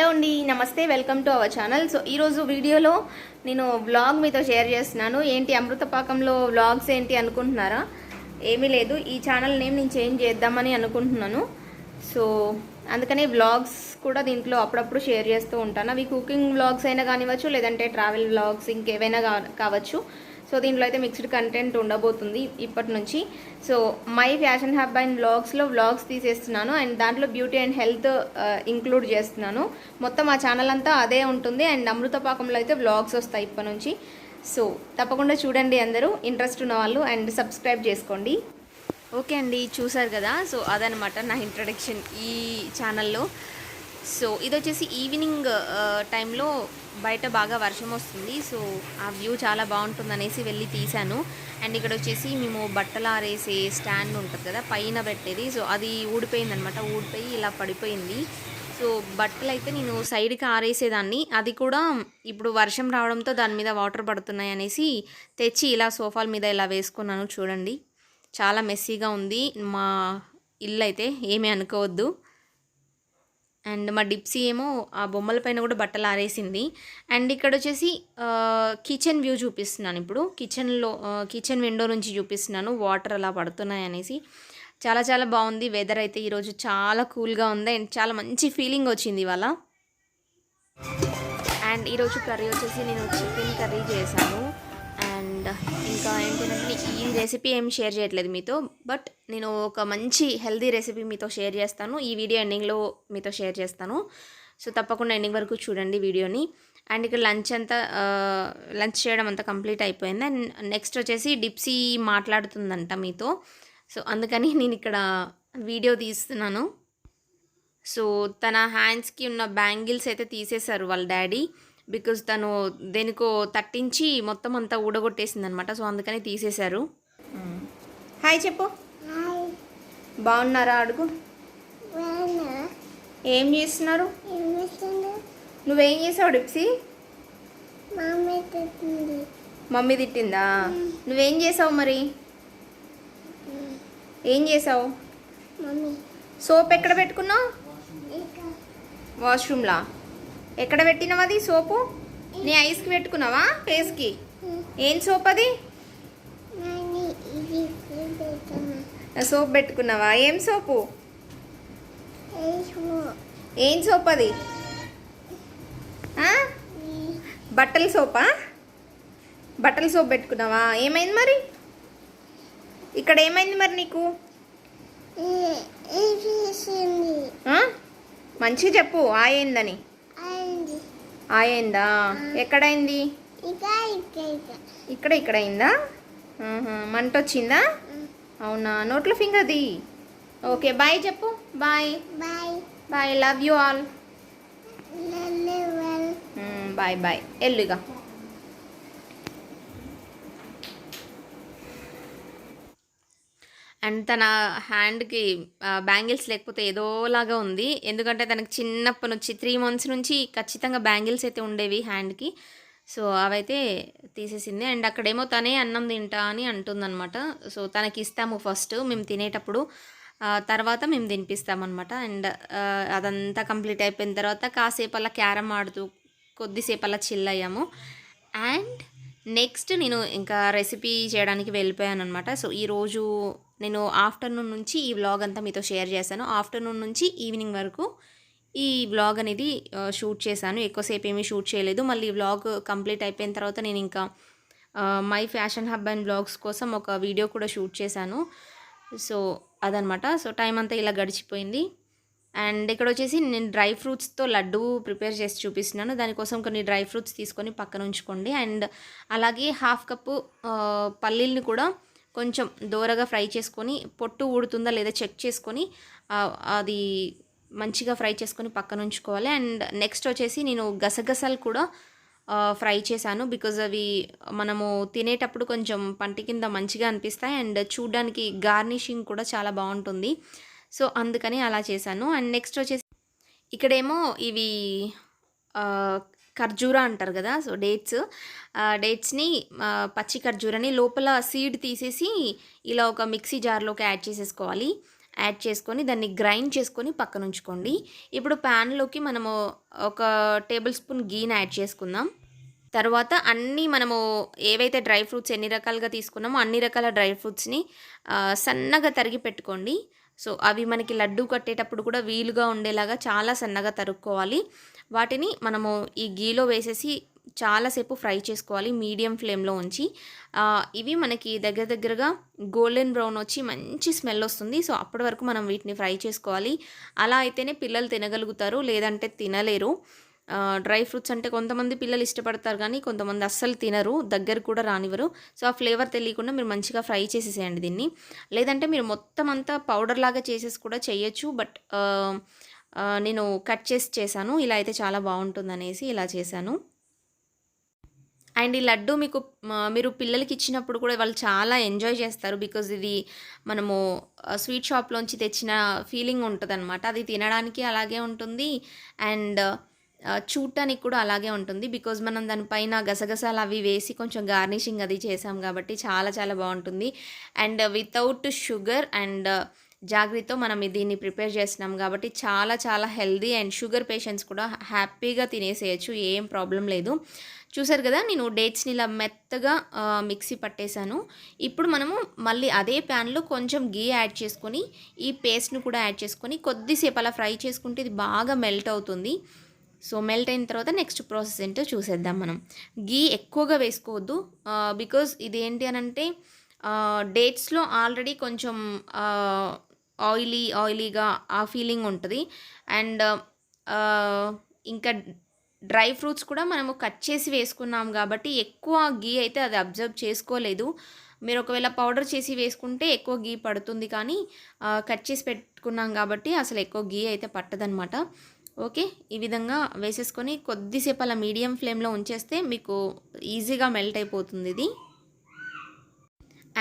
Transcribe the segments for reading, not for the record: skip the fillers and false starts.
Hello అండి, నమస్తే, welcome to our channel. So ఈరోజు వీడియోలో నేను వ్లాగ్ మీతో షేర్ చేస్తున్నాను. ఏంటి అమృత పాకంలో వ్లాగ్స్ ఏంటి అనుకుంటున్నారా? ఏమీ లేదు, ఈ ఛానల్ నేమ్ నేను చేంజ్ చేద్దామని అనుకుంటున్నాను. సో అందుకనే వ్లాగ్స్ కూడా దీంట్లో అప్పుడప్పుడు షేర్ చేస్తూ ఉంటాను. అవి కుకింగ్ వ్లాగ్స్ అయినా కానివ్వచ్చు, లేదంటే ట్రావెల్ వ్లాగ్స్ ఇంకేవైనా కావచ్చు. సో దీంట్లో అయితే మిక్స్డ్ కంటెంట్ ఉండబోతుంది ఇప్పటి నుంచి. So my fashion hub and వ్లాగ్స్లో వ్లాగ్స్ తీసేస్తున్నాను అండ్ దాంట్లో బ్యూటీ అండ్ హెల్త్ ఇంక్లూడ్ చేస్తున్నాను. మొత్తం ఆ ఛానల్ అంతా అదే ఉంటుంది అండ్ అమృత పాకంలో అయితే వ్లాగ్స్ వస్తాయి ఇప్పటి నుంచి. సో తప్పకుండా చూడండి అందరూ, ఇంట్రెస్ట్ ఉన్న వాళ్ళు, అండ్ సబ్స్క్రైబ్ చేసుకోండి. ఓకే అండి, చూసారు కదా. సో అదనమాట నా ఇంట్రడక్షన్ ఈ ఛానల్లో. సో ఇది వచ్చేసి ఈవినింగ్ టైంలో బయట బాగా వర్షం వస్తుంది. సో ఆ వ్యూ చాలా బాగుంటుంది అనేసి వెళ్ళి తీశాను. అండ్ ఇక్కడ వచ్చేసి మేము బట్టలు ఆరేసే స్టాండ్ ఉంటుంది కదా, పైన పెట్టేది. సో అది ఊడిపోయిందనమాట, ఊడిపోయి ఇలా పడిపోయింది. సో బట్టలు అయితే నేను సైడ్కి ఆరేసేదాన్ని, అది కూడా ఇప్పుడు వర్షం రావడంతో దాని మీద వాటర్ పడుతున్నాయి అనేసి తెచ్చి ఇలా సోఫాల మీద ఇలా వేసుకున్నాను. చూడండి, చాలా మెస్సీగా ఉంది మా ఇల్లు అయితే, ఏమీ అనుకోవద్దు. అండ్ మా డిప్సీ ఏమో ఆ బొమ్మల పైన కూడా బట్టలు ఆరేసింది. అండ్ ఇక్కడ వచ్చేసి కిచెన్ వ్యూ చూపిస్తున్నాను. ఇప్పుడు కిచెన్ విండో నుంచి చూపిస్తున్నాను, వాటర్ అలా పడుతున్నాయి అనేసి. చాలా చాలా బాగుంది వెదర్ అయితే. ఈరోజు చాలా కూల్గా ఉంది అండ్ చాలా మంచి ఫీలింగ్ వచ్చింది ఇవాళ. అండ్ ఈరోజు కర్రీ వచ్చేసి నేను చికెన్ కర్రీ చేశాను. అండ్ ఇంకా ఏంటంటే ఈ రెసిపీ ఏం షేర్ చేయట్లేదు మీతో, బట్ నేను ఒక మంచి హెల్దీ రెసిపీ మీతో షేర్ చేస్తాను. ఈ వీడియో ఎండింగ్లో మీతో షేర్ చేస్తాను. సో తప్పకుండా ఎండింగ్ వరకు చూడండి వీడియోని. అండ్ ఇక్కడ లంచ్ చేయడం అంతా కంప్లీట్ అయిపోయింది. అండ్ నెక్స్ట్ వచ్చేసి డిప్సీ మాట్లాడుతుందంట మీతో. సో అందుకని నేను ఇక్కడ వీడియో తీస్తున్నాను. సో తన హ్యాండ్స్కి ఉన్న బ్యాంగిల్స్ అయితే తీసేశారు వాళ్ళ డాడీ, బికాజ్ తను దేనికో తట్టించి మొత్తం అంతా ఊడగొట్టేసింది అనమాట. సో అందుకని తీసేశారు. హాయ్ చెప్పు. బాగున్నారా అడుగు. ఏం చేస్తున్నారు? నువ్వేం చేసావు డిప్సీ? మమ్మీ తిట్టిందా? నువ్వేం చేసావు మరి? ఏం చేసావు? సోప్ ఎక్కడ పెట్టుకున్నావు? వాష్రూమ్లా? ఎక్కడ పెట్టినావు అది సోపు? నీ ఐస్కి పెట్టుకున్నావా, ఫేస్కి? ఏం సోప్ అది? సోప్ పెట్టుకున్నావా? ఏం సోపు? ఏం సోప్ అది? బట్టల సోపా? బట్టల సోప్ పెట్టుకున్నావా? ఏమైంది మరి? ఇక్కడ ఏమైంది మరి నీకు? మంచిగా చెప్పు, అయిందని. అయిందా? ఎక్కడైంది? ఇక్కడ అయిందా? మంట వచ్చిందా? అవునా? నోట్లో ఫింగర్ ది. ఓకే, బాయ్ చెప్పు. Bye bye, love you all. Bye bye, ఎల్లుగా. అండ్ తన హ్యాండ్కి బ్యాంగిల్స్ లేకపోతే ఏదోలాగా ఉంది. ఎందుకంటే తనకి చిన్నప్పటి నుంచి 3 months నుంచి ఖచ్చితంగా బ్యాంగిల్స్ అయితే ఉండేవి హ్యాండ్కి. సో అవైతే తీసేసింది. అండ్ అక్కడేమో తనే అన్నం తింటా అని అంటుందన్నమాట. సో తనకి ఇస్తాము ఫస్ట్ మేము తినేటప్పుడు, తర్వాత మేము తినిపిస్తామన్నమాట. అండ్ అదంతా కంప్లీట్ అయిపోయిన తర్వాత కాసేపు అలా క్యారమ్ ఆడుతూ కొద్దిసేపు అలా చిల్ అయ్యాము. అండ్ నెక్స్ట్ నేను ఇంకా రెసిపీ చేయడానికి వెళ్ళిపోయాను అనమాట. సో ఈరోజు నేను ఆఫ్టర్నూన్ నుంచి ఈ వ్లాగ్ అంతా మీతో షేర్ చేశాను. ఆఫ్టర్నూన్ నుంచి ఈవినింగ్ వరకు ఈ వ్లాగ్ అనేది షూట్ చేశాను. ఎక్కువసేపు ఏమీ షూట్ చేయలేదు. మళ్ళీ వ్లాగ్ కంప్లీట్ అయిపోయిన తర్వాత నేను ఇంకా my fashion hub and vlogs కోసం ఒక వీడియో కూడా షూట్ చేశాను. సో అదనమాట. సో టైం అంతా ఇలా గడిచిపోయింది. అండ్ ఇక్కడ వచ్చేసి నేను డ్రై ఫ్రూట్స్తో లడ్డు ప్రిపేర్ చేసి చూపిస్తున్నాను. దానికోసం కొన్ని డ్రై ఫ్రూట్స్ తీసుకొని పక్కన ఉంచుకోండి. అండ్ అలాగే 1/2 కప్పు పల్లీల్ని కూడా కొంచెం దోరగా ఫ్రై చేసుకొని, పొట్టు ఊడుతుందా లేదా చెక్ చేసుకొని అది మంచిగా ఫ్రై చేసుకొని పక్కన ఉంచుకోవాలి. అండ్ నెక్స్ట్ వచ్చేసి నేను గసగసాలు కూడా ఫ్రై చేశాను, బికాజ్ అవి మనము తినేటప్పుడు కొంచెం పంటి కింద మంచిగా అనిపిస్తాయి అండ్ చూడడానికి గార్నిషింగ్ కూడా చాలా బాగుంటుంది. సో అందుకని అలా చేశాను. అండ్ నెక్స్ట్ వచ్చేసి ఇక్కడేమో ఇవి ఖర్జూరా అంటారు కదా. సో డేట్స్ని పచ్చి ఖర్జూరని లోపల సీడ్ తీసేసి ఇలా ఒక మిక్సీ జార్లోకి యాడ్ చేసేసుకోవాలి. యాడ్ చేసుకొని దాన్ని గ్రైండ్ చేసుకొని పక్కన ఉంచుకోండి. ఇప్పుడు ప్యాన్లోకి మనము ఒక టేబుల్ స్పూన్ గీని యాడ్ చేసుకుందాం. తర్వాత అన్నీ మనము ఏవైతే డ్రై ఫ్రూట్స్ ఎన్ని రకాలుగా తీసుకున్నామో అన్ని రకాల డ్రై ఫ్రూట్స్‌ని సన్నగా తరిగి పెట్టుకోండి. సో, అవి మనకి లడ్డూ కట్టేటప్పుడు కూడా వీలుగా ఉండేలాగా చాలా సన్నగా తరుక్కోవాలి. వాటిని మనము ఈ గీలో వేసేసి చాలాసేపు ఫ్రై చేసుకోవాలి మీడియం ఫ్లేమ్‌లో ఉంచి. ఇవి మనకి దగ్గర దగ్గరగా గోల్డెన్ బ్రౌన్ వచ్చి మంచి స్మెల్ వస్తుంది. సో, అప్పటి వరకు మనం వీటిని ఫ్రై చేసుకోవాలి. అలా అయితేనే పిల్లలు తినగలుగుతారు, లేదంటే తినలేరు. డ్రై ఫ్రూట్స్ అంటే కొంతమంది పిల్లలు ఇష్టపడతారు కానీ కొంతమంది అస్సలు తినరు, దగ్గర కూడా రానివ్వరు. సో, ఆ ఫ్లేవర్ తెలియకుండా మీరు మంచిగా ఫ్రై చేసేసేయండి దీన్ని. లేదంటే మీరు మొత్తం అంతా పౌడర్ లాగా చేసేసి కూడా చేయొచ్చు. బట్ నేను కట్ చేసి చేశాను. ఇలా అయితే చాలా బాగుంటుందనేసి ఇలా చేశాను. అండ్ ఈ లడ్డు మీకు మీరు పిల్లలకి ఇచ్చినప్పుడు కూడా వాళ్ళు చాలా ఎంజాయ్ చేస్తారు. బికాజ్ ఇది మనము స్వీట్ షాప్‌లోంచి తెచ్చిన ఫీలింగ్ ఉంటదనమాట. అది తినడానికి అలాగే ఉంటుంది. అండ్ చూడటానికి కూడా అలాగే ఉంటుంది. బికాజ్ మనం దానిపైన గసగసాలు అవి వేసి కొంచెం గార్నిషింగ్ అది చేసాం కాబట్టి చాలా చాలా బాగుంటుంది. అండ్ వితౌట్ షుగర్ అండ్ జాగ్రీతో మనం దీన్ని ప్రిపేర్ చేస్తున్నాం కాబట్టి చాలా చాలా హెల్దీ. అండ్ షుగర్ పేషెంట్స్ కూడా హ్యాపీగా తినేసేయచ్చు, ఏం ప్రాబ్లం లేదు. చూసారు కదా, నేను డేట్స్ని ఇలా మెత్తగా మిక్సీ పట్టేశాను. ఇప్పుడు మనము మళ్ళీ అదే ప్యాన్లో కొంచెం గీ యాడ్ చేసుకొని ఈ పేస్ట్ను కూడా యాడ్ చేసుకొని కొద్దిసేపు అలా ఫ్రై చేసుకుంటే ఇది బాగా మెల్ట్ అవుతుంది. సో, మెల్ట్ అయిన తర్వాత నెక్స్ట్ ప్రాసెస్ ఏంటో చూసేద్దాం మనం. గీ ఎక్కువగా వేసుకోవద్దు. బికాజ్ ఇది ఏంటి అనంటే డేట్స్లో ఆల్రెడీ కొంచెం ఆయిలీగా ఆ ఫీలింగ్ ఉంటుంది. అండ్ ఇంకా డ్రై ఫ్రూట్స్ కూడా మనము కట్ చేసి వేసుకున్నాం కాబట్టి ఎక్కువ గీ అయితే అది అబ్జర్వ్ చేసుకోలేదు. మీరు ఒకవేళ పౌడర్ చేసి వేసుకుంటే ఎక్కువ గీ పడుతుంది, కానీ కట్ చేసి పెట్టుకున్నాం కాబట్టి అసలు ఎక్కువ గీ అయితే పట్టదనమాట. ఓకే, ఈ విధంగా వేసేసుకొని కొద్దిసేపు అలా మీడియం ఫ్లేమ్లో ఉంచేస్తే మీకు ఈజీగా మెల్ట్ అయిపోతుంది ఇది.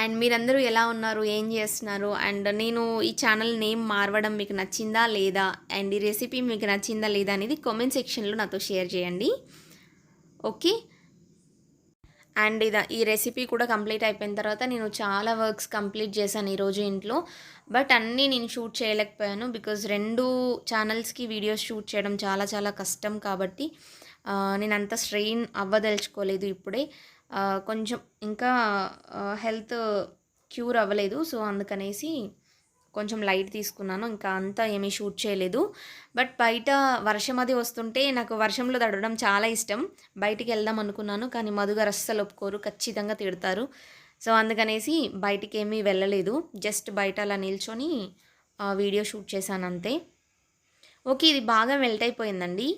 అండ్ మీరందరూ ఎలా ఉన్నారు, ఏం చేస్తున్నారు, అండ్ నేను ఈ ఛానల్ నేమ్ మారవడం మీకు నచ్చిందా లేదా, అండ్ ఈ రెసిపీ మీకు నచ్చిందా లేదా అనేది కామెంట్ సెక్షన్లో నాతో షేర్ చేయండి. ఓకే, అండ్ ఈ రెసిపీ కూడా కంప్లీట్ అయిపోయిన తర్వాత నేను చాలా వర్క్స్ కంప్లీట్ చేశాను ఈరోజు ఇంట్లో. బట్ అన్నీ నేను షూట్ చేయలేకపోయాను బికాజ్ 2 ఛానల్స్కి వీడియోస్ షూట్ చేయడం చాలా చాలా కష్టం కాబట్టి నేను అంత స్ట్రెయిన్ అవ్వదలుచుకోలేదు ఇప్పుడే. కొంచెం ఇంకా హెల్త్ క్యూర్ అవ్వలేదు. సో, అందుకనేసి కొంచెం లైట్ తీసుకున్నాను. ఇంకా అంతా ఏమీ షూట్ చేయలేదు. బట్ బయట వర్షం అది వస్తుంటే నాకు వర్షంలో తడవడం చాలా ఇష్టం. బయటికి వెళ్దాం అనుకున్నాను కానీ మధుగారు అస్సలు ఒప్పుకోరు, ఖచ్చితంగా తిడతారు. సో, అందుకనేసి బయటికి ఏమీ వెళ్ళలేదు. జస్ట్ బయట అలా నిల్చొని వీడియో షూట్ చేశాను అంతే. ఓకే, ఇది బాగా మెల్ట్ అయిపోయిందండి.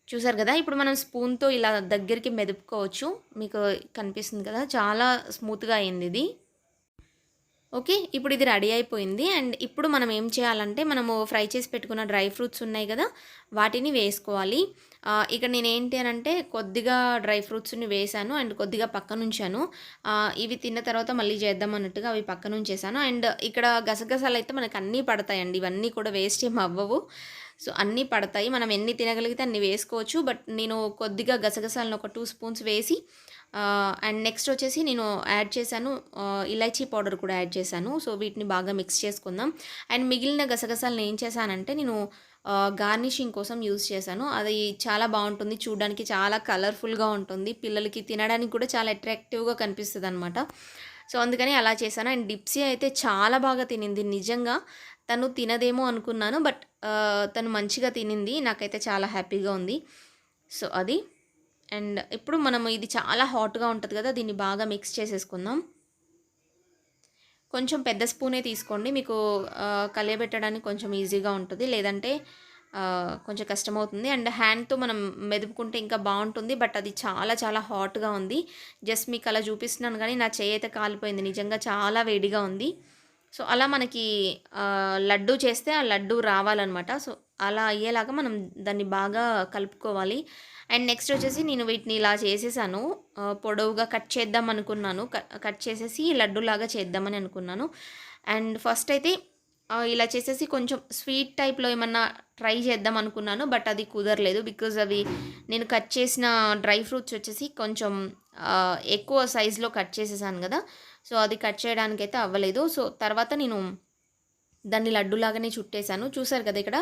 చూసారు కదా, ఇప్పుడు మనం స్పూన్తో ఇలా దగ్గరికి మెదుపుకోవచ్చు. మీకు కనిపిస్తుంది కదా, చాలా స్మూత్గా అయింది ఇది. ఓకే, ఇప్పుడు ఇది రెడీ అయిపోయింది. అండ్ ఇప్పుడు మనం ఏం చేయాలంటే మనము ఫ్రై చేసి పెట్టుకున్న డ్రై ఫ్రూట్స్ ఉన్నాయి కదా, వాటిని వేసుకోవాలి. ఇక్కడ నేను ఏంటి అని అంటే కొద్దిగా డ్రై ఫ్రూట్స్ని వేసాను అండ్ కొద్దిగా పక్కన ఉంచాను. ఇవి తిన్న తర్వాత మళ్ళీ చేద్దాం అన్నట్టుగా అవి పక్కన ఉంచేసాను. అండ్ ఇక్కడ గసగసాలు అయితే మనకు అన్నీ పడతాయండి, ఇవన్నీ కూడా వేస్ట్ ఏం అవ్వవు. సో, అన్నీ పడతాయి, మనం ఎన్ని తినగలిగితే అన్ని వేసుకోవచ్చు. బట్ నేను కొద్దిగా గసగసాలను ఒక 2 స్పూన్స్ వేసి అండ్ నెక్స్ట్ వచ్చేసి నేను యాడ్ చేశాను ఇలాచీ పౌడర్ కూడా యాడ్ చేశాను. సో, వీటిని బాగా మిక్స్ చేసుకుందాం. అండ్ మిగిలిన గసగసాలను ఏం చేశానంటే నేను గార్నిషింగ్ కోసం యూజ్ చేశాను. అది చాలా బాగుంటుంది, చూడడానికి చాలా కలర్ఫుల్గా ఉంటుంది, పిల్లలకి తినడానికి కూడా చాలా అట్రాక్టివ్గా కనిపిస్తుంది అనమాట. సో, అందుకని అలా చేశాను. అండ్ డిప్సీ అయితే చాలా బాగా తినింది. నిజంగా తను తినదేమో అనుకున్నాను, బట్ తను మంచిగా తినింది, నాకైతే చాలా హ్యాపీగా ఉంది. సో, అది. అండ్ ఇప్పుడు మనం ఇది చాలా హాట్గా ఉంటుంది కదా, దీన్ని బాగా మిక్స్ చేసేసుకుందాం. కొంచెం పెద్ద స్పూనే తీసుకోండి, మీకు కలియబెట్టడానికి కొంచెం ఈజీగా ఉంటుంది, లేదంటే కొంచెం కష్టమవుతుంది. అండ్ హ్యాండ్తో మనం మెదుపుకుంటే ఇంకా బాగుంటుంది. బట్ అది చాలా చాలా హాట్గా ఉంది. జస్ట్ మీకు అలా చూపిస్తున్నాను కానీ నా చేయి అయితే కాలిపోయింది, నిజంగా చాలా వేడిగా ఉంది. సో, అలా మనకి లడ్డు చేస్తే ఆ లడ్డు రావాలన్నమాట. సో, అలా అయ్యేలాగా మనం దాన్ని బాగా కలుపుకోవాలి. అండ్ నెక్స్ట్ వచ్చేసి నేను వీటిని ఇలా చేసేసాను, పొడవుగా కట్ చేద్దాం అనుకున్నాను. కట్ చేసేసి లడ్డులాగా చేద్దామని అనుకున్నాను. అండ్ ఫస్ట్ అయితే ఇలా చేసేసి కొంచెం స్వీట్ టైప్లో ఏమన్నా ట్రై చేద్దాం అనుకున్నాను. బట్ అది కుదరలేదు బికాజ్ అవి నేను కట్ చేసిన డ్రై ఫ్రూట్స్ వచ్చేసి కొంచెం ఎక్కువ సైజులో కట్ చేసేసాను కదా. సో, అది కట్ చేయడానికైతే అవ్వలేదు. సో, తర్వాత నేను దాన్ని లడ్డులాగానే చుట్టేశాను. చూసారు కదా ఇక్కడ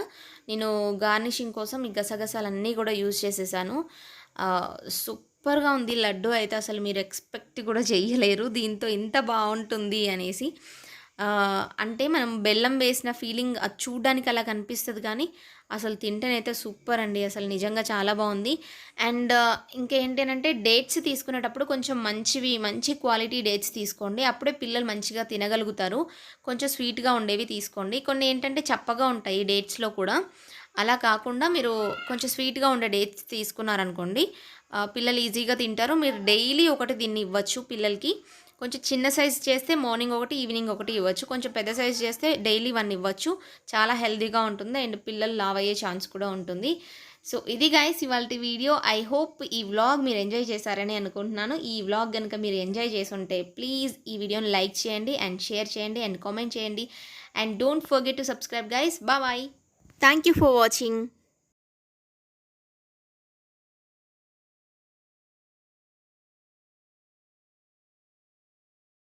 నేను గార్నిషింగ్ కోసం ఈ గసగసాలన్నీ కూడా యూజ్ చేసేసాను. సూపర్గా ఉంది లడ్డు అయితే, అసలు మీరు ఎక్స్పెక్ట్ కూడా చెయ్యలేరు దీంతో ఇంత బాగుంటుంది అనేసి. అంటే మనం బెల్లం వేసిన ఫీలింగ్ అది చూడ్డానికి అలా కనిపిస్తుంది, కానీ అసలు తింటేనైతే సూపర్ అండి, అసలు నిజంగా చాలా బాగుంది. అండ్ ఇంకేంటంటే డేట్స్ తీసుకునేటప్పుడు కొంచెం మంచి క్వాలిటీ డేట్స్ తీసుకోండి, అప్పుడే పిల్లలు మంచిగా తినగలుగుతారు. కొంచెం స్వీట్గా ఉండేవి తీసుకోండి. కొన్ని ఏంటంటే చప్పగా ఉంటాయి డేట్స్లో కూడా, అలా కాకుండా మీరు కొంచెం స్వీట్గా ఉండే డేట్స్ తీసుకున్నారనుకోండి, పిల్లలు ఈజీగా తింటారు. మీరు డైలీ ఒకటి దీన్ని ఇవ్వచ్చు పిల్లలకి. కొంచెం చిన్న సైజ్ చేస్తే మార్నింగ్ ఒకటి ఈవినింగ్ ఒకటి ఇవ్వచ్చు, కొంచెం పెద్ద సైజ్ చేస్తే డైలీ 1 ఇవ్వచ్చు. చాలా హెల్తీగా ఉంటుంది అండ్ పిల్లలు లావ్ అయ్యే ఛాన్స్ కూడా ఉంటుంది. సో ఇది గైస్ ఇవాల్టి వీడియో. ఐ హోప్ ఈ వ్లాగ్ మీరు ఎంజాయ్ చేశారని అనుకుంటున్నాను. ఈ వ్లాగ్ కనుక మీరు ఎంజాయ్ చేసుంటే ప్లీజ్ ఈ వీడియోని లైక్ చేయండి అండ్ షేర్ చేయండి అండ్ కామెంట్ చేయండి. And don't forget to subscribe guys. Bye. Thank you for watching.